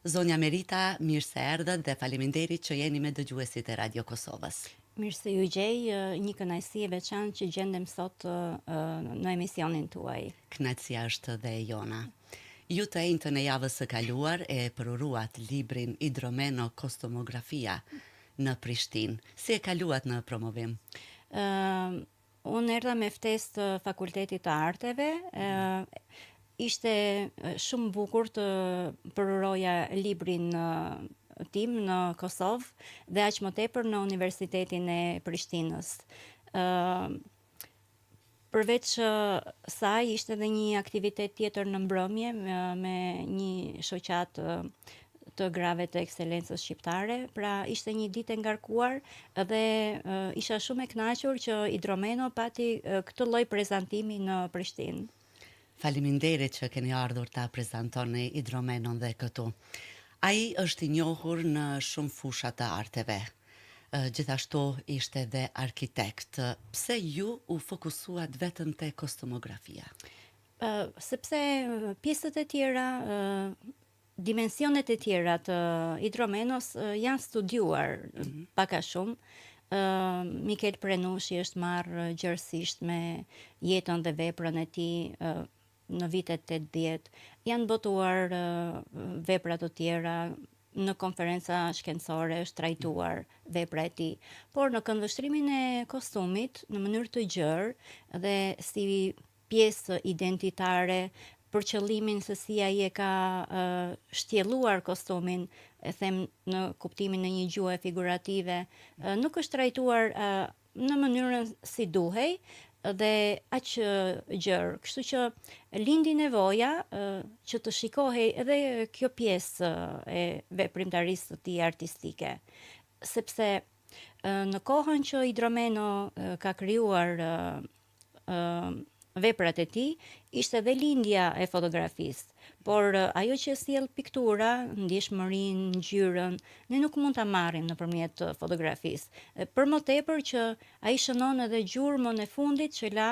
Zonja Merita, mirë se erdhët dhe faleminderit që jeni me dëgjuesit e Radio Kosovës. Mirë se ju gjej, një kënaqësi e veçantë që gjendem sot në emisionin tuaj. Kënaqësia është dhe e jona. Ju të enjtën e javës së kaluar e përuruat librin Idromeno Kostomografia në Prishtinë. Si e kaluat në promovim? Unë erdha me ftesë të Fakultetit të Arteve. Ishte shumë bukur të përuroja librin tim në Kosovë dhe aq më tepër në Universitetin e Prishtinës. Përveç saj ishte edhe një aktivitet tjetër në mbrëmje me një shoqat të grave të ekselencës shqiptare, pra ishte një ditë e ngarkuar dhe isha shumë e kënaqur që Idromeno pati këtë lloj prezantimi në Prishtinë. Faleminderit që keni ardhur ta prezantoni Idromenon dhe këtu. Ai është i njohur në shumë fusha të arteve. Gjithashtu ishte dhe arkitekt. Pse ju u fokusuat vetëm te kostumografia? Sepse pjesët e tjera, dimensionet e tjera të Idromenos janë studiuar pak a shumë. Mikel Prenushi është marrë gjërësisht me jetën dhe veprën e tij në vitet 80. Janë botuar vepra të tjera, në konferenca shkencore është trajtuar vepra e tij, por në këndvështrimin e kostumit në mënyrë të gjerë dhe si pjesë identitare për qëllimin se si ai e ka shtjelluar kostumin, e them në kuptimin e një gjuhë figurative, nuk është trajtuar në mënyrën si duhej dhe aq gjerë. Kështu që lindi nevoja që të shikohej edhe kjo pjesë e veprimtarisë të tij artistike, sepse në kohën që Idromeno ka krijuar veprat e tij, ishte dhe lindja e fotografisë. Por ajo që sjell piktura, ndjeshmërinë, ngjyrën, ne nuk mund ta marrim nëpërmjet fotografisë. Për më tepër që ai shënon edhe gjurmën e fundit që la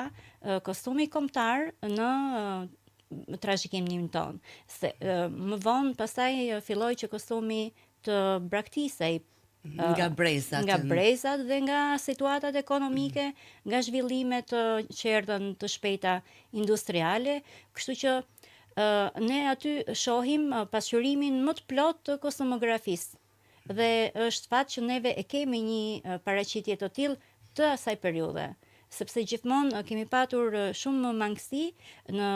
kostumi kombëtar në trashëgimimin ton. Se më vonë pastaj filloi që kostumi të braktisej nga brezat dhe nga situatat ekonomike, nga zhvillimet që erdhën të shpejta industriale, kështu që ne aty shohim pasqyrimin më të plot të kostumografisë. Dhe është fat që neve e kemi një paraqitje të tillë të asaj periudhe, sepse gjithmonë kemi patur shumë mangësi në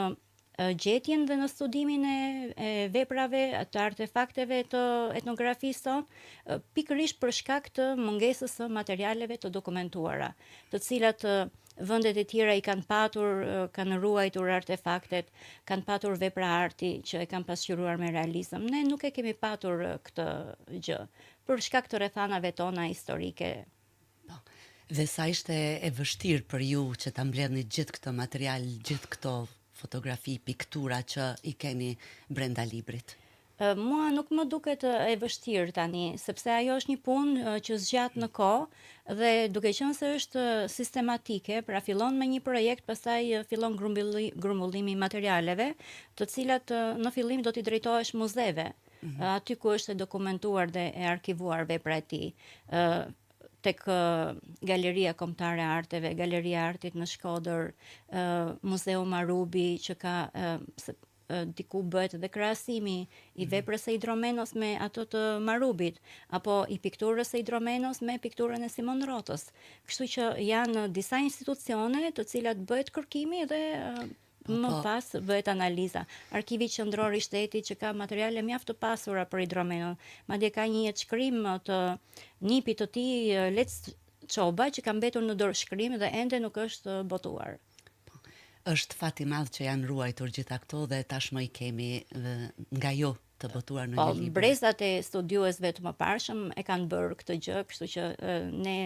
gjetjen dhe në studimin e veprave, të artefakteve të etnografisë tonë, pikërisht për shkak të mungesës së materialeve të dokumentuara, të cilat vendet e tjera i kanë patur, kanë ruajtur artefaktet, kanë patur vepra arti që e kanë pasqyruar me realizëm. Ne nuk e kemi patur këtë gjë, për shkak të rrethanave tona historike. Dhe sa ishte e vështirë për ju që ta mbledhni gjithë këtë material, gjithë këto fotografi, piktura që i keni brenda librit? Mua nuk më duket e vështirë tani, sepse ajo është një punë që zgjat në kohë dhe duke qenë se është sistematike, pra fillon me një projekt, pastaj fillon grumbullimi i materialeve, të cilat në fillim do t'i drejtohesh muzeve, aty ku është e dokumentuar dhe e arkivuar vepra e tij. Tek Galeria Kombëtare e Arteve, Galeria e Artit në Shkodër, Muzeu Marubi që ka diku bëhet edhe krahasimi i veprës së Idromenos me ato të Marubit, apo i pikturës së Idromenos me pikturën e Simon Rotës. Kështu që janë disa institucione të cilat bëhet kërkimi dhe më pas bëhet analiza. Arkivi Qendror i Shtetit që ka materiale mjaft të pasura për Idromenon, madje ka një jetëshkrim të nipit të tij Lec Çoba që ka mbetur në dorëshkrim dhe ende nuk është botuar. Është fat i madh që janë ruajtur gjitha këto dhe tashmë i kemi nga ju të botuar në një libër. Brezat e studiuesve të mëparshëm e kanë bërë këtë gjë, kështu që ne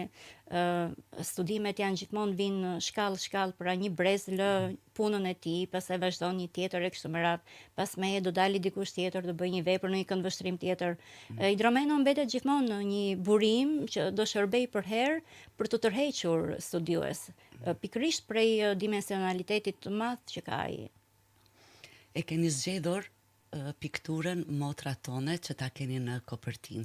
studimet janë gjithmonë vinë shkallë, pra një brez lë punën e tij, pastaj vazhdon një tjetër e kështu me radhë, pas meje do dali dikush tjetër të bëjë një vepër në një këndvështrim tjetër. Idromeno mbetet gjithmonë në një burim që do shërbej për herë për të tërhequr studiues, pikërisht prej dimensionalitetit të madh që ka ai. E keni zgjedhur pikturën Motrat tone që ta keni në kopertinë.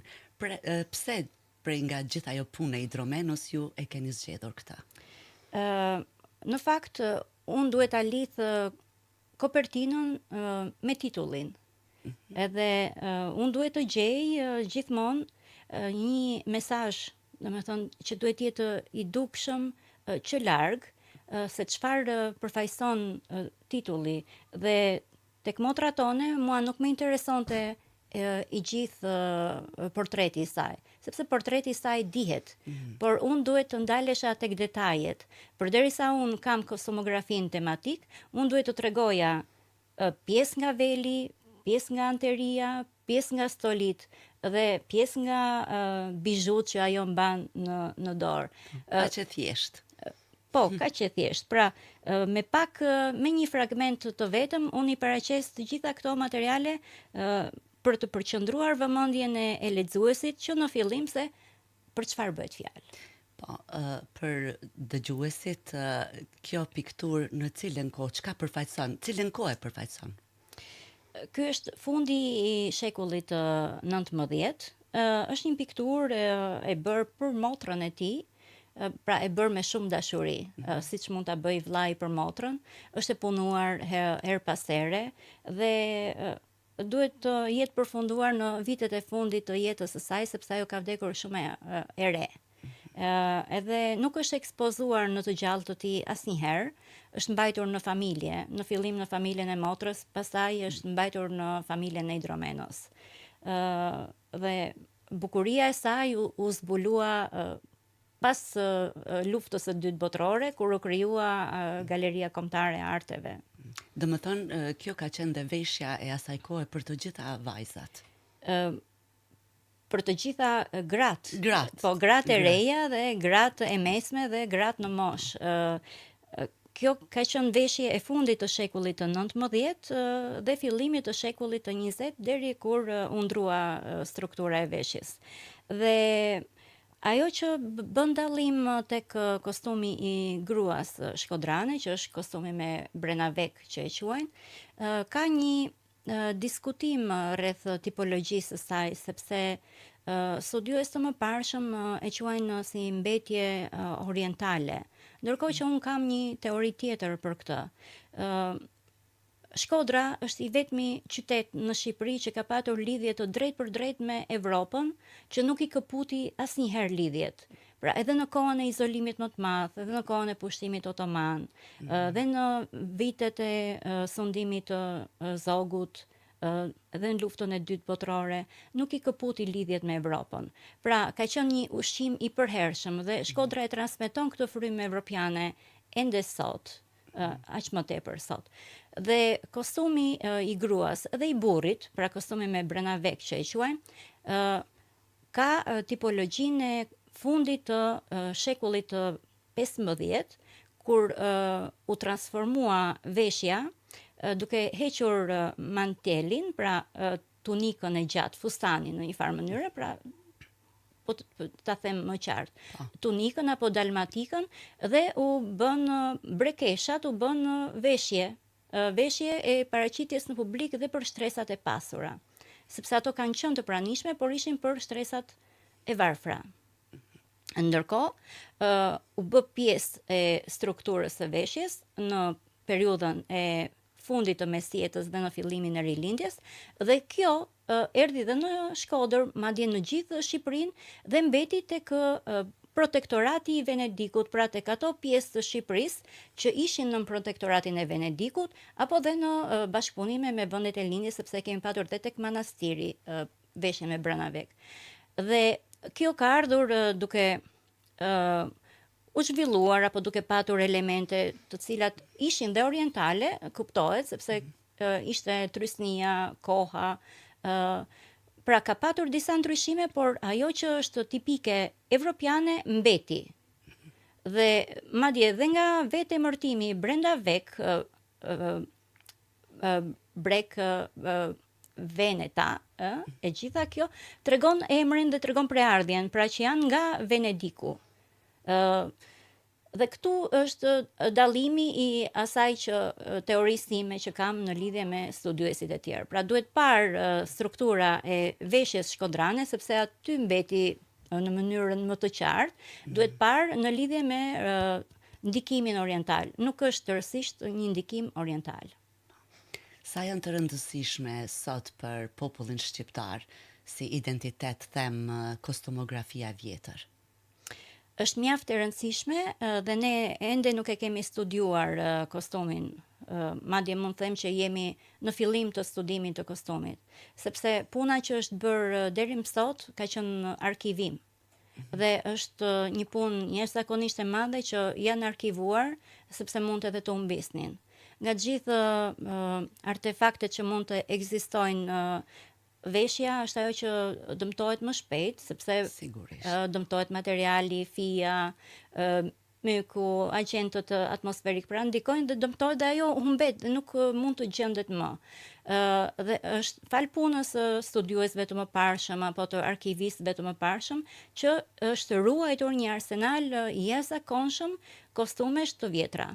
Pse prej nga gjithë ajo punë e Hidromenos ju e keni zgjedhur këtë? Në fakt, unë duhet ta lidh kopertinën me titullin. Edhe unë duhet të gjej gjithmonë një mesazh, domethënë që duhet jetë i dukshëm që larg, se çfarë përfaqëson titulli dhe tek Motrat tone mua nuk më interesonte i gjithë portreti i saj, sepse portreti i saj dihet, por unë duhet të ndalesha tek detajet. Përderisa unë kam kostumografinë tematik, unë duhet të tregoja pjesë nga veli, pjesë nga anteria, pjesë nga stolit dhe pjesë nga bizhut që ajo mban në dorë. Aq e thjesht. Po, kaq e thjesht. Pra, me një fragment të vetëm, unë i paraqes të gjitha këto materiale për të përqendruar vëmendjen e lexuesit që në fillim se për çfarë bëhet fjalë. Po, për dëgjuesit, kjo pikturë në cilën kohë, çka përfaqëson? Cilën kohë e përfaqëson? Ky është fundi i shekullit 19. Është një pikturë e bërë për motrën e tij, pra e bërë me shumë dashuri, siç mund ta bëj vllai për motrën, është e punuar her pas here dhe duhet të jetë përfunduar në vitet e fundit të jetës së saj, sepse ajo ka vdekur shumë e re. Edhe nuk është ekspozuar në të gjallë të tij asnjëherë, është mbajtur në familje, në fillim në familjen e motrës, pastaj është mbajtur në familjen e Hidromenos. Dhe bukuria e saj u zbulua pas luftës së dytë botërore, kur u krijua Galeria Kombëtare e Arteve. Domethënë, kjo ka qenë dhe veshja e asaj kohe për të gjitha vajzat. Për të gjitha gratë. Gratë. Po, gratë e reja dhe gratë e mesme dhe gratë në moshë. Kjo ka qenë veshje e fundit të shekullit të 19 dhe fillimit të shekullit të 20 deri kur u ndrua struktura e veshjes. Dhe ajo që bën dallim tek kostumi i gruas shkodrane, që është kostumi me brenavek që e quajnë, ka një diskutim rreth tipologjisë së saj, sepse studiues të mëparshëm e quajnë si mbetje orientale, ndërkohë që unë kam një teori tjetër për këtë. Shkodra është i vetmi qytet në Shqipëri që ka patur lidhje të drejtë për drejtë me Evropën, që nuk i këputi asnjëherë lidhjet. Pra, edhe në kohën e izolimit më të madh, edhe në kohën e pushtimit otoman, dhe në vitet e sundimit të Zogut, edhe në luftën e dytë botërore, nuk i këputi lidhjet me Evropën. Pra, ka qenë një ushqim i përhershëm dhe Shkodra e transmeton këtë frymë evropiane ende sot, aq më tepër sot. Dhe kostumi i gruas dhe i burrit, pra kostumi me brenavek që e quajmë, ka tipologjinë e fundit të shekullit të 15, kur u transformua veshja duke hequr mantelin, pra tunikën e gjatë, fustanin në një farë mënyrë, pra po ta them më qartë, tunikën apo dalmatikën, dhe u bën brekeshat, u bën veshje e paraqitjes në publik dhe për shtresat e pasura, sepse ato kanë qenë të pranishme, por ishin për shtresat e varfra. Ndërkohë, u bë pjesë e strukturës së veshjes në periudhën e fundit të mesjetës dhe në fillimin e rilindjes, dhe kjo erdhi dhe në Shkodër, madje në gjithë Shqipërinë, dhe mbeti tek protektorati i Venedikut, pra tek ato pjesë të Shqipërisë që ishin në protektoratin e Venedikut, apo dhe në bashkëpunime me vendet e lindjes, sepse kemi patur dhe tek manastiri veshje me brenavek. Dhe kjo ka ardhur duke u zhvilluar apo duke patur elemente të cilat ishin dhe orientale, kuptohet, sepse ishte trysnia, koha, pra ka patur disa ndryshime, por ajo që është tipike evropiane mbeti. Dhe madje dhe nga vetë emërtimi brenda vek, brek Veneta, e gjitha kjo tregon emrin dhe tregon preardhjen, pra që janë nga Venediku. Dhe këtu është dallimi i asaj që teorisë time që kam në lidhje me studiuesit e tjerë. Pra duhet parë struktura e veshjes shkodrane, sepse aty mbeti në mënyrën më të qartë, duhet parë në lidhje me ndikimin oriental. Nuk është tërësisht një ndikim oriental. Sa janë të rëndësishme sot për popullin shqiptar si identitet them kostumografia vjetër? Është mjaft e rëndësishme dhe ne ende nuk e kemi studiuar kostumin. Madje mund të them që jemi në fillim të studimit të kostumit, sepse puna që është bërë deri më sot ka qenë arkivim. Dhe është një punë jashtëzakonisht e madhe që janë arkivuar sepse mund edhe të humbisnin. Nga të gjithë artefaktet që mund të ekzistojnë, veshja është ajo që dëmtohet më shpejt, sepse dëmtohet materiali, fija, myku, agentët atmosferik, pra ndikojnë dhe dëmtohet dhe ajo humbet dhe nuk mund të gjendet më. Dhe është fal punës studiuesve të mëparshëm apo të arkivistëve të mëparshëm që është ruajtur një arsenal i jashtëzakonshëm kostumesh të vjetra.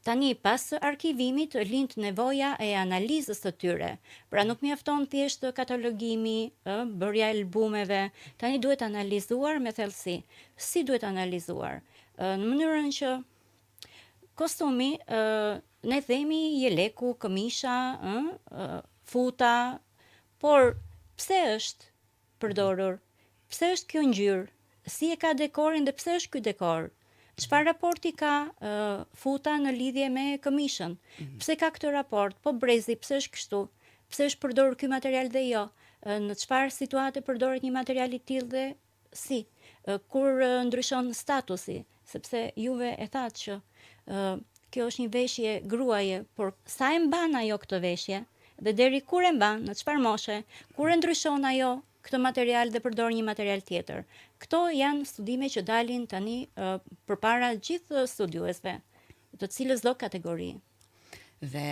Tani, pas arkivimit, lind nevoja e analizës të tyre. Pra nuk mjafton thjesht katalogimi, bërja e albumeve. Tani duhet analizuar me thellësi. Si duhet analizuar? Në mënyrën që kostumi, ne themi jeleku, këmisha, futa, por pse është përdorur? Pse është kjo ngjyrë? Si e ka dekorin dhe pse është ky dekor? Çfarë raporti ka futa në lidhje me këmishën? Pse ka këtë raport? Po brezi, pse është kështu? Pse është përdorur ky material dhe jo? Në çfarë situate përdoret një material i tillë dhe si? Kur ndryshon statusi? Sepse juve e thatë që kjo është një veshje gruaje, por sa e mban ajo këtë veshje? Dhe deri kur e mban? Në çfarë moshe? Kur e ndryshon ajo këtë material dhe përdor një material tjetër? Këto janë studime që dalin tani përpara gjithë studiuesve, të cilës do kategori. Dhe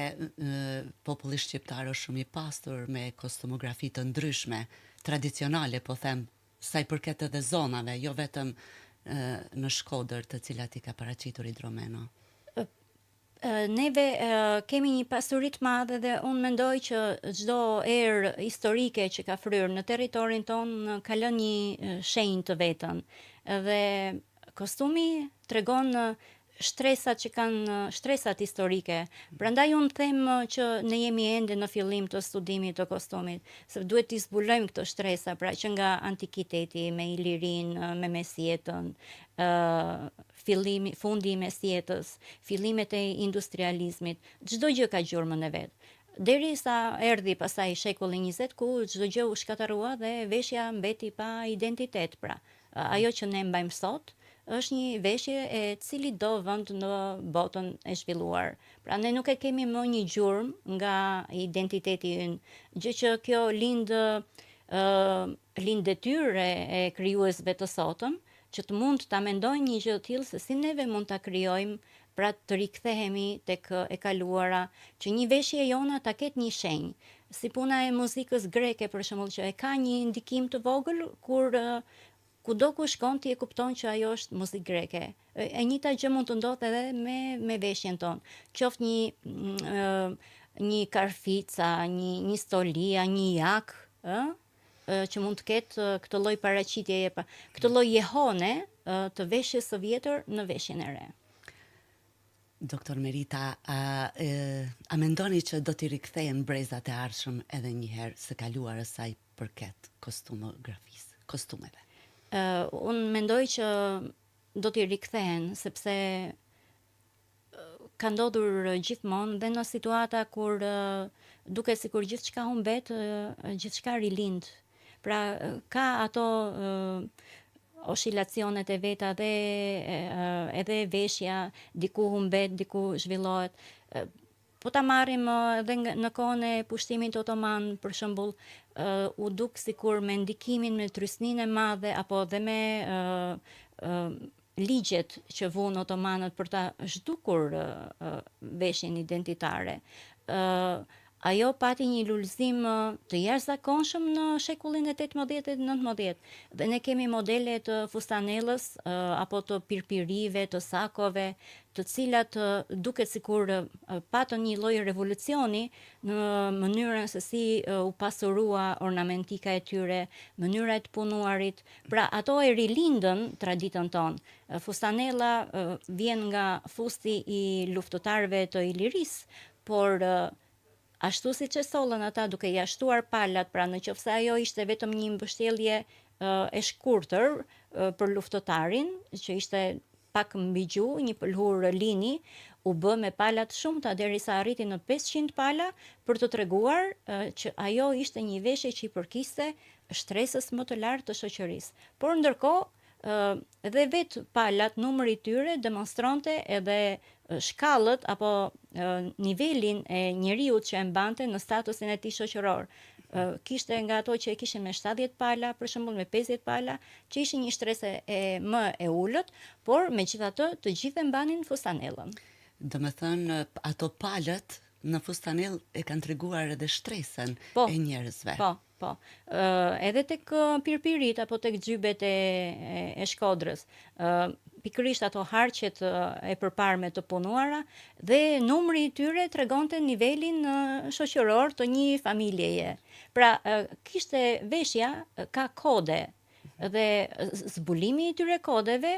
populli shqiptar është shumë i pastur me kostumografi të ndryshme, tradicionale, po them, sa i përket edhe zonave, jo vetëm në Shkodër, të cilat i ka paraqitur Idromeno. Neve kemi një pasuri të madhe dhe unë mendoj që çdo erë historike që ka fryrë në territorin ton ka lënë një shenjë të vetën. Dhe kostumi tregon shtresat historike. Prandaj unë them që ne jemi ende në fillim të studimit të kostumit, se duhet të zbulojmë këto shtresa, pra që nga antikiteti me Ilirin, me mesjetën, fundi i mesjetës, fillimet e industrializmit, çdo gjë ka gjurmën e vet. Derisa erdhi pastaj shekulli 20 ku çdo gjë u shkatarrua dhe veshja mbeti pa identitet, pra. Ajo që ne mbajmë sot është një veshje e cili do vend në botën e zhvilluar. Pra ne nuk e kemi më një gjurmë nga identiteti ynë, gjë që kjo lind detyrë e krijuesve të sotëm, që të mund ta mendojnë një gjë të tillë se si neve mund ta krijojmë, pra të rikthehemi tek e kaluara, që një veshje jona ta ketë një shenjë, si puna e muzikës greke për shembull, që e ka një ndikim të vogël kur kudo ku shkon ti e kupton që ajo është muzikë greke. E njëjta gjë mund të ndodhë edhe me veshjen tonë. Qoftë një karfica, një stolia, një jak, që mund të ketë këtë lloj paraqitjeje, këtë lloj jehone të veshjes së vjetër në veshjen e re. Doktor Merita, a mendoni që do t'i rikthehen brezat e ardhshëm edhe një herë së kaluarës sa i përket kostumografisë, kostumeve? Unë mendoj që do t'i rikthehen, sepse ka ndodhur gjithmonë dhe në situata kur duket sikur gjithçka humbet, gjithçka rilind. Pra ka ato oscilacionet e veta dhe edhe veshja diku humbet, diku zhvillohet. Po ta marrim edhe në kohën e pushtimit otoman, për shembull, u duk sikur me ndikimin me trysninë e madhe apo dhe me ligjet që vuan otomanët për ta zhdukur veshjen identitare. ajo pati një lullëzim të jashtëzakonshëm në shekullin e 18 e 19. Dhe ne kemi modele të fustanellës apo të pirpirive, të sakove, të cilat duket sikur patën një lloj revolucioni në mënyrën se si u pasurua ornamentika e tyre, mënyra e të punuarit. Pra ato e rilindën traditën tonë. Fustanella vjen nga fusti i luftëtarëve të Ilirisë, por ashtu si që sollën ata duke jashtuar palat, pra në qoftë se ajo ishte vetëm një mbështjellje e shkurtër për luftëtarin, që ishte pak mbi gjuhë, një pëlhur lini, u bë me palat shumëta derisa arriti në 500 pala për të treguar që ajo ishte një veshje që i përkiste shtresës më të lartë të shoqërisë. Por ndërkohë edhe vetë palat, numri i tyre demonstronte edhe shkallët apo nivelin e njeriut që e mbante në statusin e tij shoqëror. Kishte nga ato që e kishin me 70 pala, për shembull me 50 pala, që ishin një shtresë më e ulët, por megjithatë të gjithë e mbanin fustanellën. Domethënë ato palët në fustanell e kanë treguar edhe shtresën e njerëzve. Po. Edhe tek pirpirit apo tek xhybet e Shkodrës. Pikërisht ato harqet e përparme të punuara dhe numri i tyre tregonte nivelin shoqëror të një familjeje. Pra kishte veshja ka kode dhe zbulimi i tyre kodeve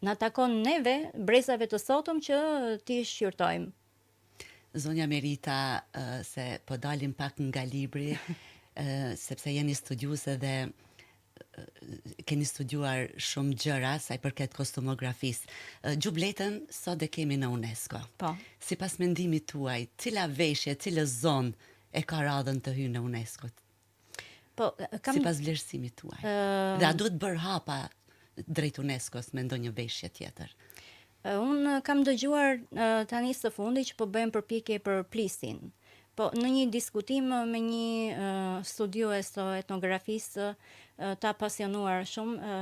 na takon neve brezave të sotëm që t'i shqyrtojmë. Zonja Merita, se po dalim pak nga libri, sepse jeni studiuese dhe keni studiuar shumë gjëra sa i përket kostumografisë. Gjubletën sot e kemi në UNESCO. Po. Sipas mendimit tuaj, cila veshje, cila zonë e ka radhën të hyjë në UNESCO? Po, sipas vlerësimit tuaj. Dhe a duhet bërë hapa drejt UNESCO-s me ndonjë veshje tjetër? Unë kam dëgjuar tani së fundi që po bëjmë përpjekje për plisin. Po në një diskutim me një studiues të etnografisë ta pasionuar shumë,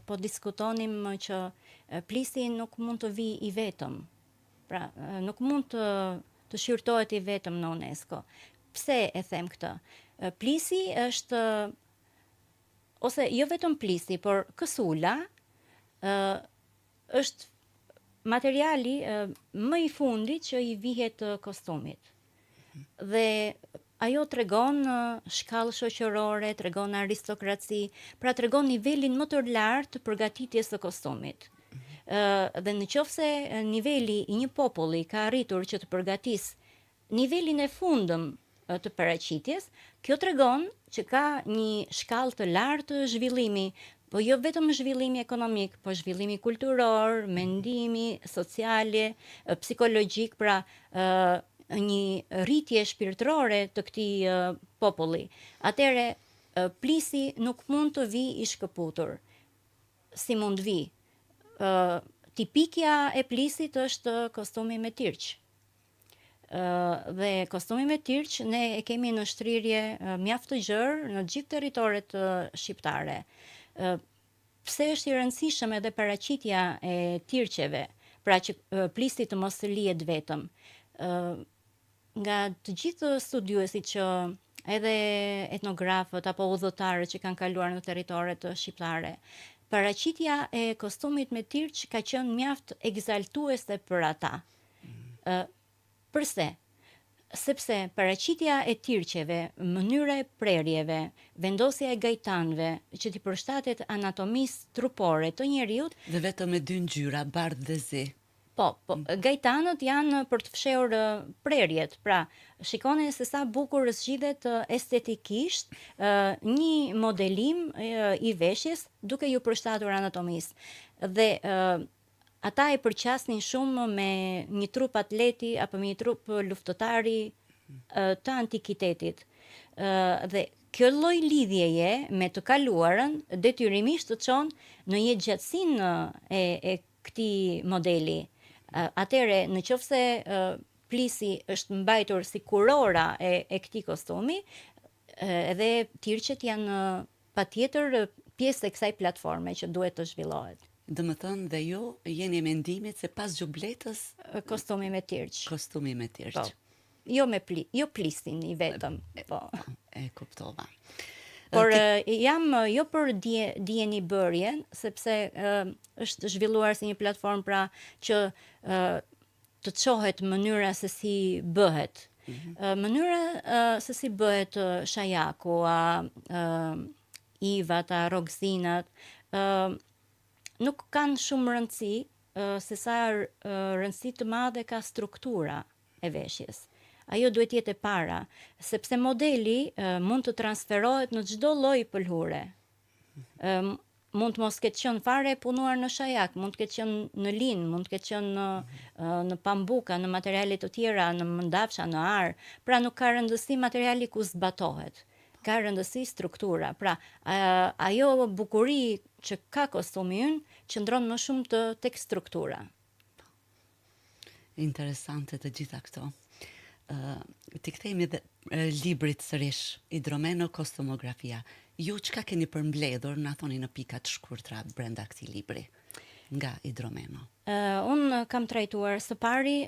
po diskutonim që plisi nuk mund të vi i vetëm. Pra, nuk mund të shqyrtohet i vetëm në UNESCO. Pse e them këtë? Plisi është, ose jo vetëm plisi, por kësula është materiali më i fundit që i vihet kostumit. Dhe ajo tregon shkallë shoqërore, tregon aristokraci, pra tregon nivelin më të lartë të përgatitjes së kostumit. Dhe në qoftë se niveli i një populli ka arritur që të përgatis nivelin e fundëm të paraqitjes, kjo tregon që ka një shkallë të lartë të zhvillimi, po jo vetëm zhvillimi ekonomik, po zhvillimi kulturor, mendimi, sociale, psikologjik, pra një rritje shpirtërore të këtij populli. Atëre plisi nuk mund të vi i shkëputur. Si mund vi? Tipikja e plisit është kostumi me tirq. Dhe kostumi me tirq ne e kemi në shtrirje mjaft të gjerë në gjithë territoret shqiptare. Pse është i rëndësishëm edhe paraqitja e tirqeve, pra që plisi të mos lihet vetëm. Nga të gjithë studiuesit që edhe etnografët apo udhëtarët që kanë kaluar në territoret shqiptare, paraqitja e kostumit me tirq ka qenë mjaft egzaltuese për ata. Përse? Sepse paraqitja e tirqeve, mënyra e prerjeve, vendosja e gajtanëve, që t'i përshtatet anatomisë trupore të njeriut. Dhe vetëm me 2 ngjyra, bardhë dhe zi. Po, gajtanët janë për të fshehur prerjet, pra shikoni se sa bukur zgjidhet estetikisht një modelim i veshjes duke ju përshtatur anatomisë. Dhe ata e përqasnin shumë me një trup atleti apo me një trup luftëtari të antikitetit. Dhe kjo lloj lidhjeje me të kaluarën detyrimisht të çon në një gjatësinë e këtij modeli. Atëre, në qoftë se plisi është mbajtur si kurora e këtij kostumi, edhe tirqet janë patjetër pjesë e kësaj platforme që duhet të zhvillohet. Domethënë dhe ju jeni mendimit se pas gjubletës kostumi me tirq. Kostumi me tirq. jo plistin i vetëm, po. E kuptova. Por jam jo për dijeni bërjen, sepse është zhvilluar si një platformë pra që të çohet mënyra se si bëhet. Mënyra se si bëhet shajaku, ivat, rogzinat, nuk kanë shumë rëndësi, se sa rëndësi të madhe ka struktura e veshjes. Ajo duhet jetë e para, sepse modeli mund të transferohet në çdo lloj pëlhure. Mund të mos ketë qenë fare e punuar në shajak, mund të ketë qenë në lin, mund të ketë qenë në pambuka, në materiale të tjera, në mëndafsha, në ar. Pra nuk ka rëndësi materiali ku zbatohet. Ka rëndësi struktura. Pra ajo bukuri që ka kostumi ynë qëndron më shumë tek struktura. Interesante të gjitha këto. Ti kthehemi dhe librit sërish, Idromeno Kostumografia. Ju çka keni përmbledhur, na thoni në pika të shkurtra brenda këtij libri nga Idromeno? Unë kam trajtuar së pari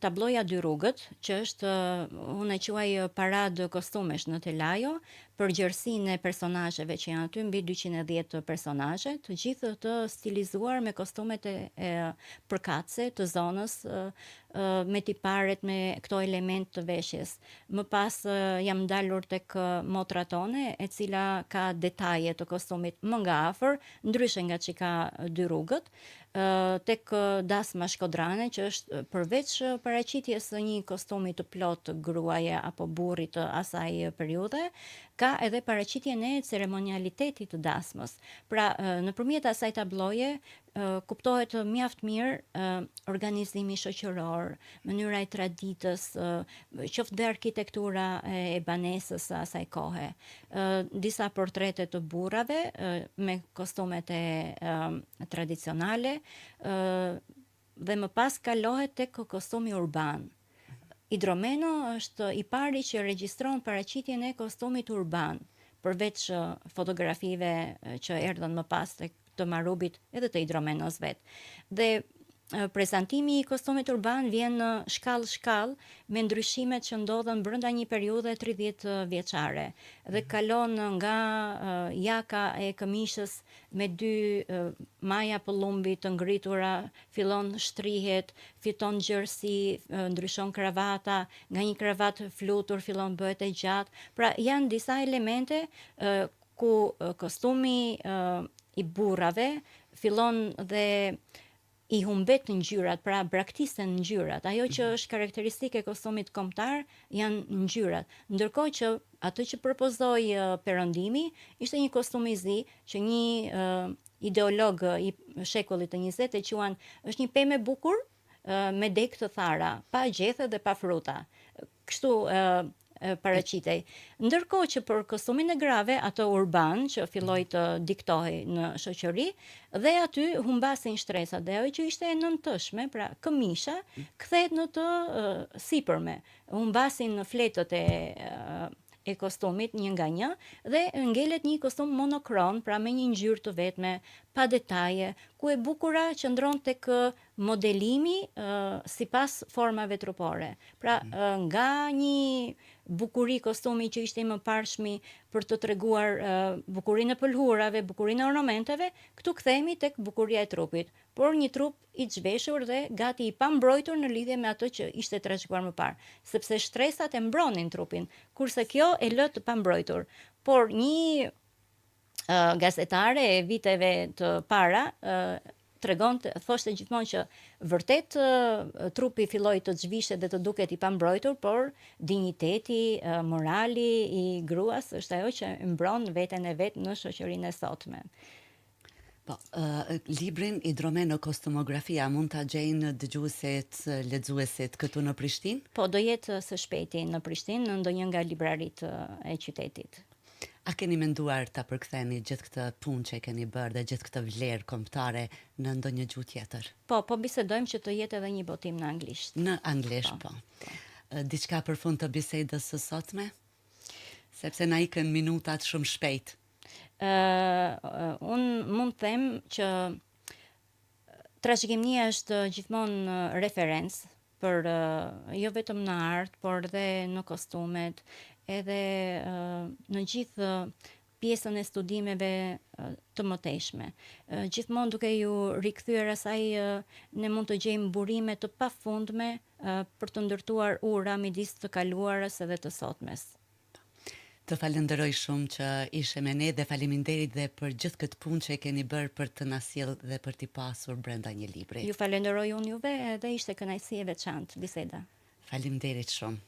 tabloja Dy rrugët, që është unë e quaj paradë kostumesh në Telajo, për gjersinë e personazheve që janë aty, mbi 210 personazhe, të gjithë të stilizuar me kostumet e përkatëse të zonës, me tiparet, me këto element të veshjes. Më pas jam dalur tek motra tone, e cila ka detaje të kostumit më nga afër, ndryshe nga që ka Dy rrugët, tek dasma shkodrane, që është përveç paraqitjes së një kostumi të plot gruaje apo burrit të asaj periudhe, ka edhe paraqitjen e ceremonialitetit të dasmës. Pra, nëpërmjet asaj tabloje kuptohet mjaft mirë organizimi shoqëror, mënyra e traditës, qoftë dhe arkitektura e banesës së asaj kohe. Disa portrete të burrave me kostumet e tradicionale, dhe më pas kalohet tek kostumi urban. Idromeno është i pari që regjistron paraqitjen e kostumit urban, përveç fotografive që erdhën më pas të Marubit edhe të Idromenos vet. Dhe prezantimi i kostumit urban vjen në shkallë me ndryshimet që ndodhen brenda një periudhe 30 vjeçare dhe kalon nga jaka e këmishës me 2 maja pëllumbi të ngritura, fillon shtrihet, fiton gjersi, ndryshon kravata, nga një kravatë flutur fillon bëhet e gjatë. Pra janë disa elemente ku kostumi i burrave fillon dhe i humbet ngjyrat, pra braktisen ngjyrat. Ajo që është karakteristike e kostumit kombëtar janë ngjyrat. Ndërkohë që atë që propozoi Perëndimi ishte një kostum i zi që një ideolog i shekullit të 20 e quan është një pemë e bukur me deg të thara, pa gjethe dhe pa fruta. Kështu paraqitej. Ndërkohë që për kostumin e grave, ato urban që filloi të diktohej në shoqëri, dhe aty humbasin shtresat, dhe ajo që ishte e nëntëshme, pra këmisha, kthehet në të sipërme. Humbasin fletët e kostumit një nga një dhe ngelet një kostum monokron, pra me një ngjyrë të vetme, pa detaje, ku e bukura qëndron tek modelimi sipas formave trupore. Pra nga një bukuri kostumi që ishte i mëparshmi për të treguar bukurinë e pëlhurave, bukurinë e ornamenteve, këtu kthehemi tek bukuria e trupit, por një trup i zhveshur dhe gati i pambrojtur në lidhje me atë që ishte trashëguar më parë, sepse shtresat e mbronin trupin, kurse kjo e lë të pambrojtur. Por një gazetare e viteve të para thoshte gjithmonë që vërtet trupi filloi të zhvishet dhe të duket i pambrojtur, por dinjiteti, morali i gruas është ajo që mbron veten e vet në shoqërinë e sotme. Po, librin Idromeno Kostumografia mund ta gjejnë dëgjuesit, lexuesit këtu në Prishtinë? Po, do jetë së shpejti në Prishtinë, në ndonjë nga libraritë e qytetit. A keni menduar ta përktheni gjithë këtë punë që keni bërë dhe gjithë këtë vlerë kombëtare në ndonjë gjuhë tjetër? Po bisedojmë që të jetë edhe një botim në anglisht. Në anglisht, po. Diçka për fund të bisedës së sotme? Sepse na ikën minutat shumë shpejt. Unë mund të them që trashëgimia është gjithmonë referencë për jo vetëm në art, por edhe në kostumet, edhe në gjithë pjesën e studimeve të mëtejshme. Gjithmonë duke ju rikthyer asaj, ne mund të gjejmë burime të pafundme për të ndërtuar ura midis të kaluarës edhe të sotmes. Të falenderoj shumë që ishe me ne dhe faleminderit dhe për gjithë këtë punë që e keni bërë për të na sjellë dhe për t'i pasur brenda një libri. Ju falenderoj unë juve dhe ishte kënaqësi e veçantë biseda. Faleminderit shumë.